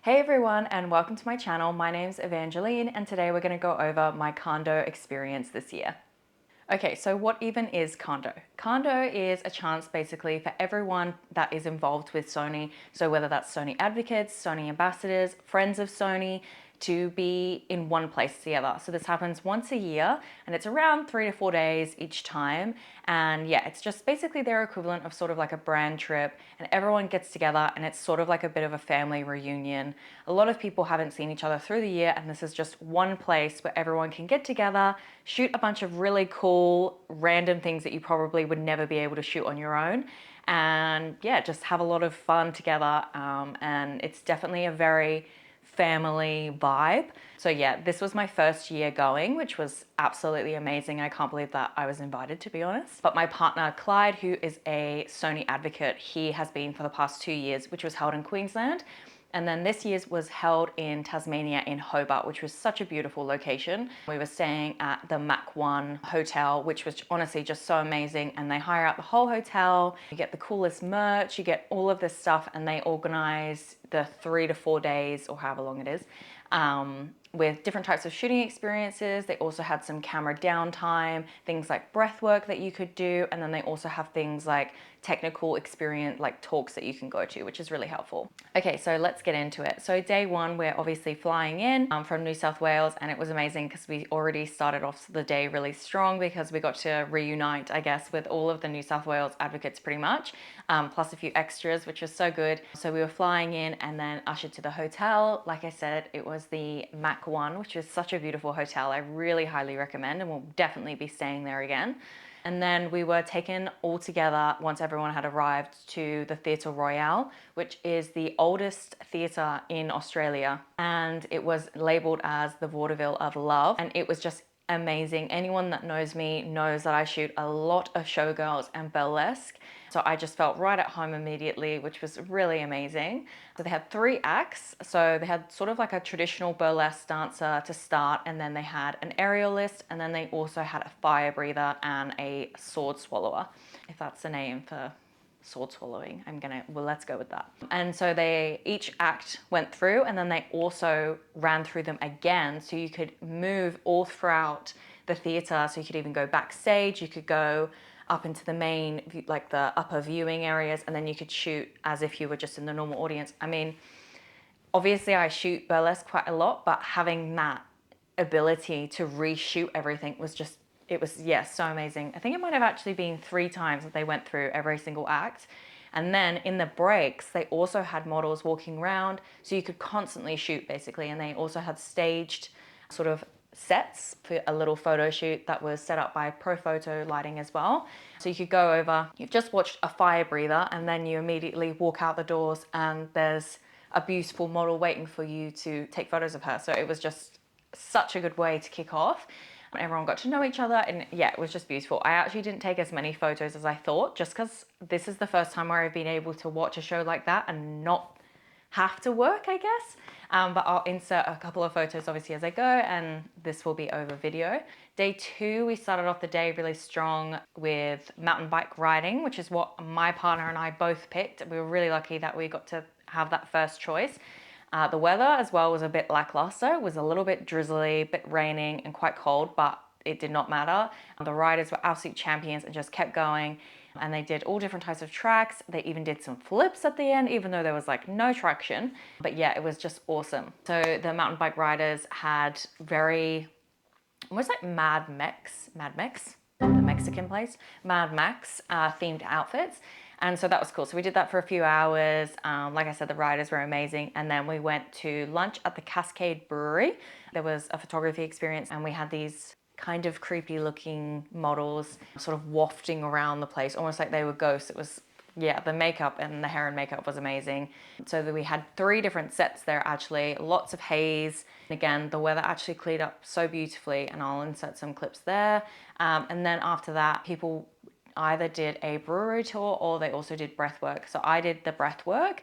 Hey everyone, and welcome to my channel. My name's Evangeline, and today we're going to go over my Kando experience this year. Okay, so what even is Kando? Kando is a chance basically for everyone that is involved with Sony. So whether that's Sony advocates, Sony ambassadors, friends of Sony, to be in one place together. So this happens once a year and it's around 3 to 4 days each time. And yeah, it's just basically their equivalent of sort of like a brand trip, and everyone gets together and it's sort of like a bit of a family reunion. A lot of people haven't seen each other through the year, and this is just one place where everyone can get together, shoot a bunch of really cool random things that you probably would never be able to shoot on your own, and yeah, just have a lot of fun together. And it's definitely a very family vibe. So yeah, this was my first year going, which was absolutely amazing. I can't believe that I was invited, to be honest. But my partner Clyde, who is a Sony advocate, he has been for the past 2 years, which was held in Queensland. And then this year's was held in Tasmania in Hobart, which was such a beautiful location. We were staying at the Mach 1 hotel, which was honestly just so amazing. And they hire out the whole hotel. You get the coolest merch, you get all of this stuff, and they organize the 3 to 4 days or however long it is, with different types of shooting experiences. They also had some camera downtime, things like breath work that you could do. And then they also have things like technical experience, like talks that you can go to, which is really helpful. Okay, so let's get into it. So day one, we're obviously flying in from New South Wales, and it was amazing because we already started off the day really strong because we got to reunite, I guess, with all of the New South Wales advocates pretty much, plus a few extras, which was so good. So we were flying in and then ushered to the hotel. Like I said, it was the Mach 1, which is such a beautiful hotel. I really highly recommend, and we'll definitely be staying there again. And then we were taken all together once everyone had arrived to the Theatre Royale, which is the oldest theatre in Australia. And it was labelled as the Vaudeville of Love. And it was just amazing. Anyone that knows me knows that I shoot a lot of showgirls and burlesque. So I just felt right at home immediately, which was really amazing. So they had 3 acts. So they had sort of like a traditional burlesque dancer to start, and then they had an aerialist, and then they also had a fire breather and a sword swallower, if that's the name for sword swallowing. Well, let's go with that. And so each act went through, and then they also ran through them again. So you could move all throughout the theater. So you could even go backstage, you could go up into the main, like the upper viewing areas, and then you could shoot as if you were just in the normal audience. I mean, obviously I shoot burlesque quite a lot, but having that ability to reshoot everything was just, it was, yeah, so amazing. I think it might have actually been 3 times that they went through every single act. And then in the breaks, they also had models walking around, so you could constantly shoot basically. And they also had staged sort of sets for a little photo shoot that was set up by Pro Photo Lighting as well. So you could go over, you've just watched a fire breather, and then you immediately walk out the doors and there's a beautiful model waiting for you to take photos of her. So it was just such a good way to kick off. Everyone got to know each other, and yeah, it was just beautiful. I actually didn't take as many photos as I thought, just because this is the first time where I've been able to watch a show like that and not have to work, I guess. But I'll insert a couple of photos obviously as I go, and this will be over video. Day 2, we started off the day really strong with mountain bike riding, which is what my partner and I both picked. We were really lucky that we got to have that first choice. The weather as well was a bit lackluster. It was a little bit drizzly, a bit raining and quite cold, but it did not matter. The riders were absolute champions and just kept going. And they did all different types of tracks. They even did some flips at the end, even though there was like no traction. But yeah, it was just awesome. So the mountain bike riders had very, almost like Mad Max, the Mexican place, Mad Max themed outfits. And so that was cool. So we did that for a few hours. Like I said, the riders were amazing. And then we went to lunch at the Cascade Brewery. There was a photography experience, and we had these kind of creepy looking models sort of wafting around the place, almost like they were ghosts. It was, yeah, the makeup and the hair and makeup was amazing. So that we had 3 different sets there actually, lots of haze. Again, the weather actually cleared up so beautifully, and I'll insert some clips there. And then after that, people either did a brewery tour or they also did breath work. So I did the breath work,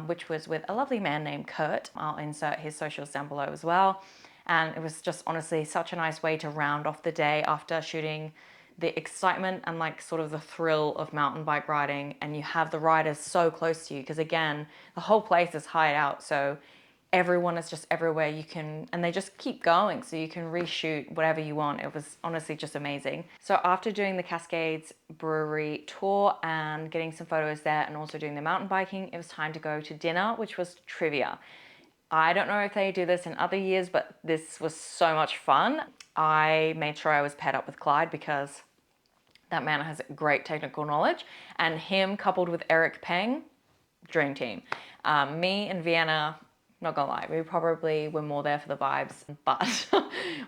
which was with a lovely man named Kurt. I'll insert his socials down below as well. And it was just honestly such a nice way to round off the day after shooting the excitement and like sort of the thrill of mountain bike riding, and you have the riders so close to you because again, the whole place is hired out. So everyone is just everywhere. You can, and they just keep going, so you can reshoot whatever you want. It was honestly just amazing. So after doing the Cascades brewery tour and getting some photos there and also doing the mountain biking, it was time to go to dinner, which was trivia. I don't know if they do this in other years, but this was so much fun. I made sure I was paired up with Clyde because that man has great technical knowledge, and him coupled with Eric Peng, dream team. Me and Vienna, not gonna lie, we probably were more there for the vibes, but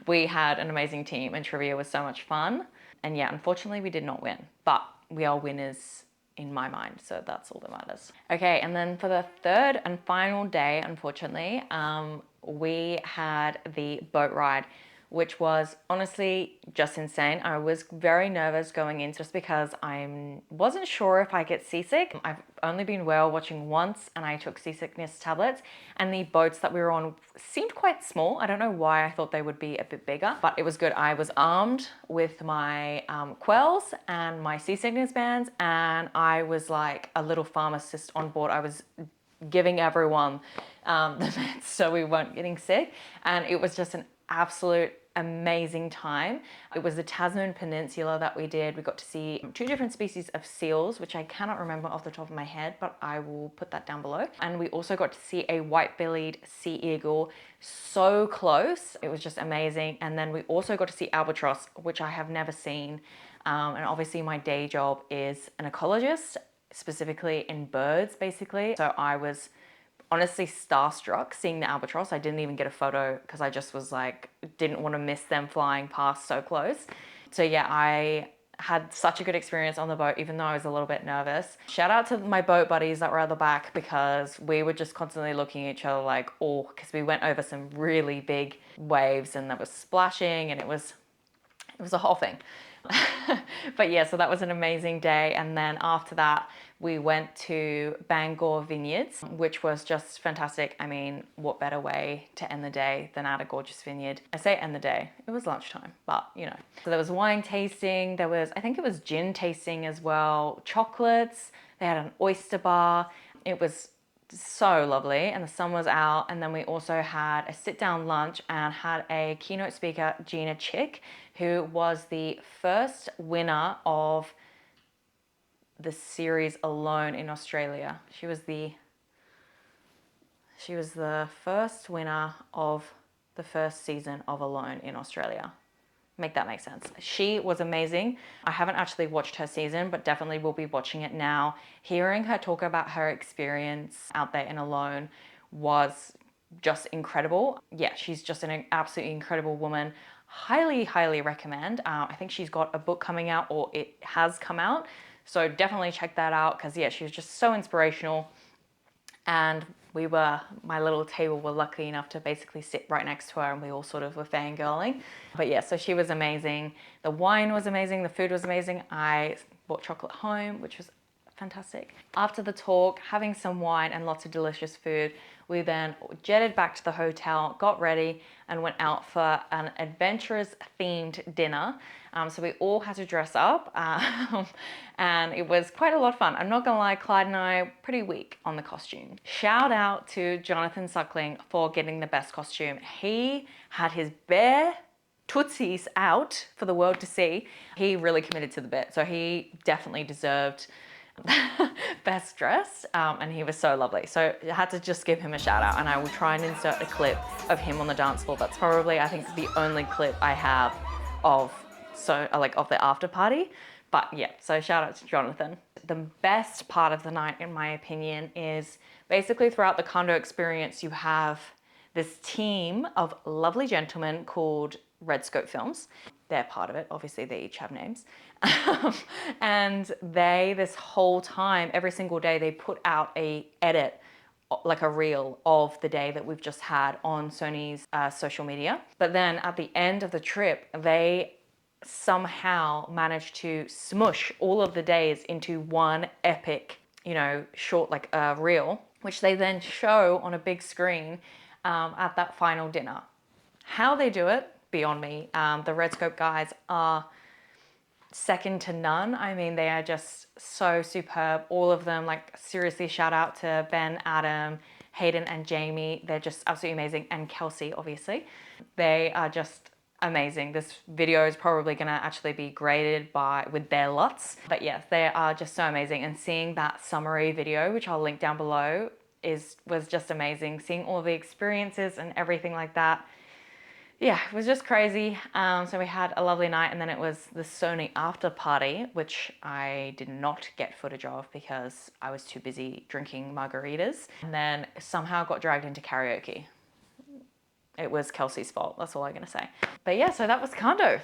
we had an amazing team and trivia was so much fun. And yeah, unfortunately we did not win, but we are winners in my mind, so that's all that matters. Okay, and then for the third and final day, unfortunately, we had the boat ride, which was honestly just insane. I was very nervous going in just because I wasn't sure if I get seasick. I've only been whale watching once and I took seasickness tablets, and the boats that we were on seemed quite small. I don't know why I thought they would be a bit bigger, but it was good. I was armed with my quells and my seasickness bands, and I was like a little pharmacist on board. I was giving everyone the meds so we weren't getting sick, and it was just an absolute amazing time. It was the Tasman Peninsula that we did. We got to see 2 different species of seals, which I cannot remember off the top of my head, but I will put that down below. And we also got to see a white-bellied sea eagle so close. It was just amazing. And then we also got to see albatross, which I have never seen. And obviously my day job is an ecologist, specifically in birds, basically. So I was honestly starstruck seeing the albatross. I didn't even get a photo because I just was like, didn't want to miss them flying past so close. So yeah, I had such a good experience on the boat, even though I was a little bit nervous. Shout out to my boat buddies that were at the back, because we were just constantly looking at each other like, oh, because we went over some really big waves and that was splashing, and it was a whole thing. But yeah, so that was an amazing day. And then after that, we went to Bangor Vineyards, which was just fantastic. I mean, what better way to end the day than at a gorgeous vineyard? I say end the day, it was lunchtime, but you know. So there was wine tasting, there was, I think it was gin tasting as well, chocolates, they had an oyster bar. It was so lovely, and the sun was out. And then we also had a sit down lunch and had a keynote speaker, Gina Chick, who was the first winner of the series Alone in Australia. She was the first winner of the first season of Alone in Australia. Make that make sense. She was amazing. I haven't actually watched her season, but definitely will be watching it now. Hearing her talk about her experience out there in Alone was just incredible. Yeah, she's just an absolutely incredible woman. Highly, highly recommend. I think she's got a book coming out, or it has come out. So definitely check that out, because yeah, she was just so inspirational. And my little table were lucky enough to basically sit right next to her, and we all sort of were fangirling. But yeah, so she was amazing. The wine was amazing. The food was amazing. I bought chocolate home, which was fantastic. After the talk, having some wine and lots of delicious food, we then jetted back to the hotel, got ready, and went out for an adventurous themed dinner. So we all had to dress up, and it was quite a lot of fun. I'm not gonna lie, Clyde and I are pretty weak on the costume. Shout out to Jonathan Suckling for getting the best costume. He had his bare tootsies out for the world to see. He really committed to the bit, so he definitely deserved best dressed, and he was so lovely. So I had to just give him a shout out, and I will try and insert a clip of him on the dance floor. That's probably, I think, the only clip I have of the after party. But yeah, so shout out to Jonathan. The best part of the night, in my opinion, is basically throughout the Kando experience, you have this team of lovely gentlemen called Redscope Films. They're part of it. Obviously, they each have names. And this whole time, every single day, they put out a edit, like a reel of the day that we've just had on Sony's social media. But then at the end of the trip, they somehow managed to smush all of the days into one epic, short, like a reel, which they then show on a big screen at that final dinner. How they do it, beyond me. The Redscope guys are second to none. I mean, they are just so superb. All of them, like, seriously, shout out to Ben, Adam, Hayden and Jamie, they're just absolutely amazing. And Kelsey, obviously. They are just amazing. This video is probably gonna actually be graded with their LUTs. But yes, they are just so amazing. And seeing that summary video, which I'll link down below, was just amazing. Seeing all the experiences and everything like that. Yeah, it was just crazy. So we had a lovely night, and then it was the Sony after party, which I did not get footage of because I was too busy drinking margaritas, and then somehow got dragged into karaoke. It was Kelsey's fault, that's all I'm gonna say. But yeah, so that was Kando.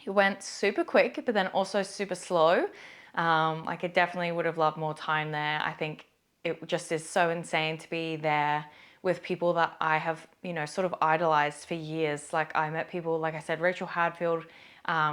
It went super quick, but then also super slow. Like I definitely would have loved more time there. I think it just is so insane to be there with people that I have, you know, sort of idolized for years. Like I met people, like I said, Rachel Hadfield,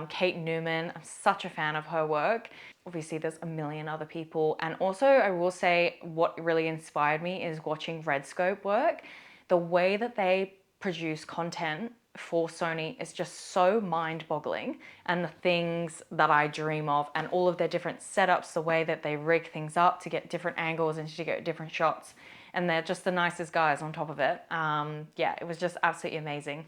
Kate Newman. I'm such a fan of her work. Obviously, there's a million other people. And also, I will say what really inspired me is watching Redscope work. The way that they produce content for Sony is just so mind-boggling, and the things that I dream of, and all of their different setups, the way that they rig things up to get different angles and to get different shots, and they're just the nicest guys on top of it. Yeah, it was just absolutely amazing.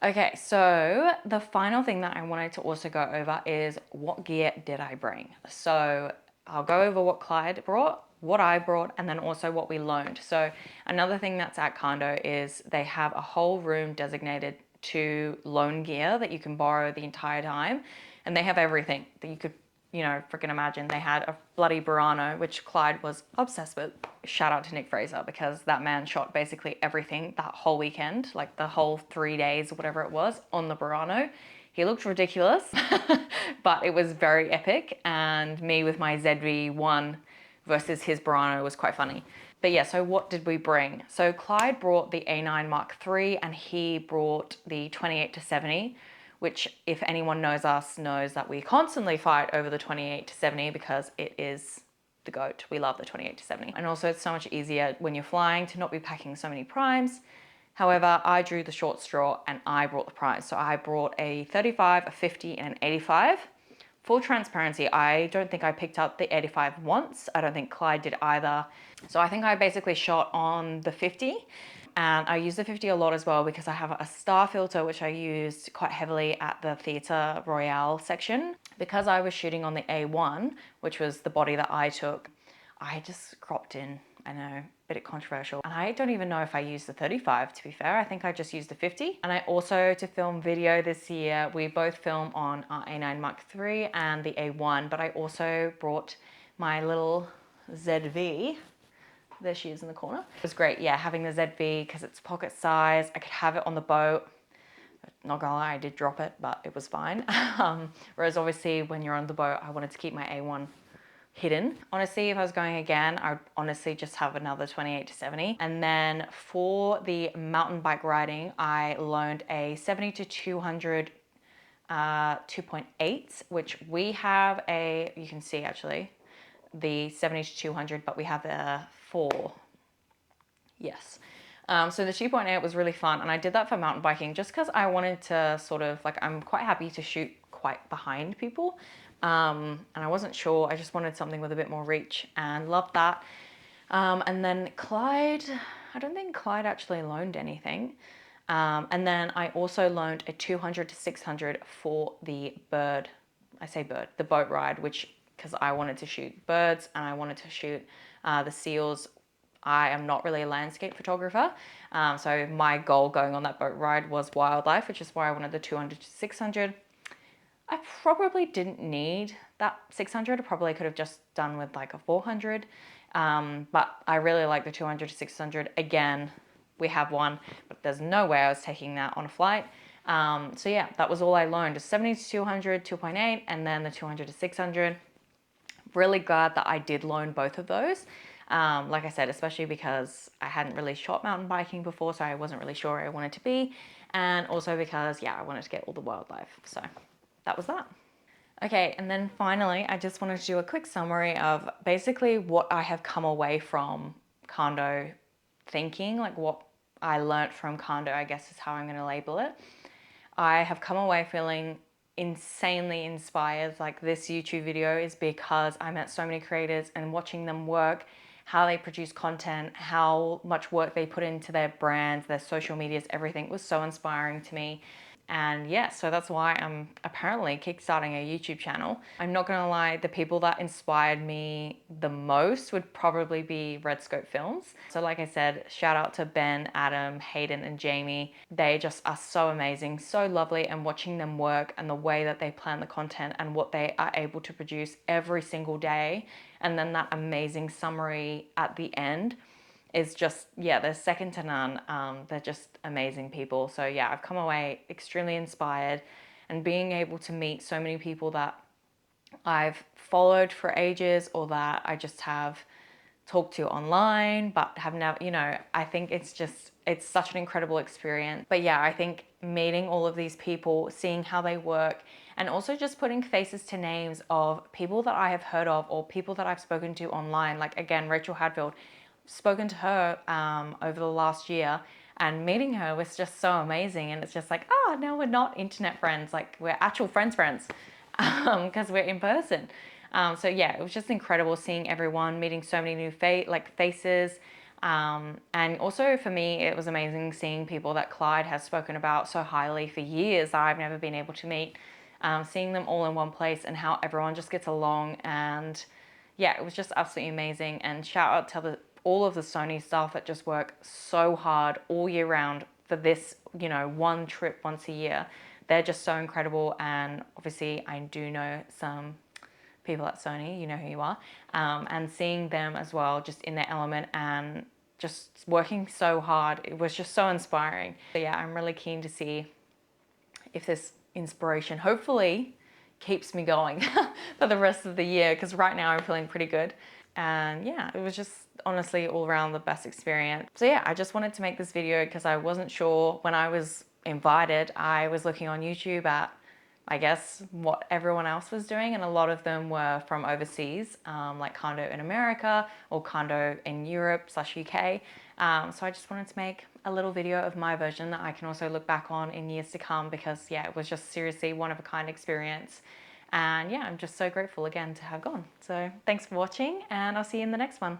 Okay, so the final thing that I wanted to also go over is what gear did I bring? So I'll go over what Clyde brought, what I brought, and then also what we loaned. So another thing that's at Kando is they have a whole room designated to loan gear that you can borrow the entire time. And they have everything that you could, you know, freaking imagine. They had a bloody Burano, which Clyde was obsessed with. Shout out to Nick Fraser, because that man shot basically everything that whole weekend, like the whole 3 days, whatever it was, on the Burano. He looked ridiculous, but it was very epic. And me with my ZV-1 versus his Burano was quite funny. But yeah, so what did we bring? So Clyde brought the A9 Mark III, and he brought the 28-70, which if anyone knows us knows that we constantly fight over the 28-70 because it is the GOAT. We love the 28-70. And also it's so much easier when you're flying to not be packing so many primes. However, I drew the short straw and I brought the prize. So I brought a 35, a 50, and an 85. Full transparency, I don't think I picked up the 85 once. I don't think Clyde did either. So I think I basically shot on the 50, and I use the 50 a lot as well because I have a star filter which I used quite heavily at the Theatre Royale section. Because I was shooting on the A1, which was the body that I took, I just cropped in. I know, a bit controversial. And I don't even know if I used the 35, to be fair. I think I just used the 50. And I also, to film video this year, we both film on our A9 Mark III and the A1, but I also brought my little ZV. There she is in the corner. It was great, yeah, having the ZV because it's pocket size. I could have it on the boat. Not gonna lie, I did drop it, but it was fine. Whereas obviously when you're on the boat, I wanted to keep my A1 hidden. Honestly, if I was going again, I would honestly just have another 28-70. And then for the mountain bike riding, I loaned a 70-200 2.8, which we have you can see actually, the 70-200, but we have the 4. Yes. So the 2.8 was really fun, and I did that for mountain biking just because I wanted to sort of, like, I'm quite happy to shoot quite behind people. And I wasn't sure, I just wanted something with a bit more reach, and loved that. And then Clyde, I don't think Clyde actually loaned anything. And then I also loaned a 200-600 for the the boat ride, because I wanted to shoot birds and I wanted to shoot the seals. I am not really a landscape photographer, so my goal going on that boat ride was wildlife, which is why I wanted the 200-600. I probably didn't need that 600. I probably could have just done with like a 400, but I really like the 200-600. Again, we have one, but there's no way I was taking that on a flight. So yeah, that was all I loaned, a 70-200, 2.8, and then the 200-600. Really glad that I did loan both of those. Like I said, especially because I hadn't really shot mountain biking before, so I wasn't really sure where I wanted to be. And also because, yeah, I wanted to get all the wildlife. So that was that. Okay, and then finally, I just wanted to do a quick summary of basically what I have come away from Kando thinking, like what I learnt from Kando, I guess is how I'm going to label it. I have come away feeling insanely inspired. Like, this YouTube video is because I met so many creators, and watching them work how they produce content, how much work they put into their brands, their social medias, everything was so inspiring to me. And yeah, so that's why I'm apparently kickstarting a YouTube channel. I'm not gonna lie, the people that inspired me the most would probably be Redscope Films. So like I said, shout out to Ben, Adam, Hayden, and Jamie. They just are so amazing, so lovely, and watching them work and the way that they plan the content and what they are able to produce every single day, and then that amazing summary at the end is just, yeah, they're second to none. They're just amazing people. So yeah, I've come away extremely inspired, and being able to meet so many people that I've followed for ages or that I just have talked to online but have never, I think it's such an incredible experience. But yeah, I think meeting all of these people, seeing how they work, and also just putting faces to names of people that I have heard of or people that I've spoken to online. Like again, Rachel Hadfield, spoken to her over the last year, and meeting her was just so amazing. And it's just like, oh, now we're not internet friends, like we're actual friends because we're in person. So yeah, it was just incredible seeing everyone, meeting so many new faces. And also for me, it was amazing seeing people that Clyde has spoken about so highly for years that I've never been able to meet. Seeing them all in one place and how everyone just gets along, and yeah, it was just absolutely amazing. And shout out to all of the Sony staff that just work so hard all year round for this, one trip once a year. They're just so incredible. And obviously I do know some people at Sony, you know who you are, and seeing them as well, just in their element and just working so hard, it was just so inspiring. So yeah, I'm really keen to see if this inspiration hopefully keeps me going for the rest of the year, because right now I'm feeling pretty good. And yeah, it was just honestly all around the best experience. So yeah, I just wanted to make this video because I wasn't sure when I was invited. I was looking on YouTube at, I guess, what everyone else was doing, and a lot of them were from overseas, like Kando in America or Kando in Europe/UK. So I just wanted to make a little video of my version that I can also look back on in years to come, because yeah, it was just seriously one of a kind experience. And yeah, I'm just so grateful again to have gone. So thanks for watching, and I'll see you in the next one.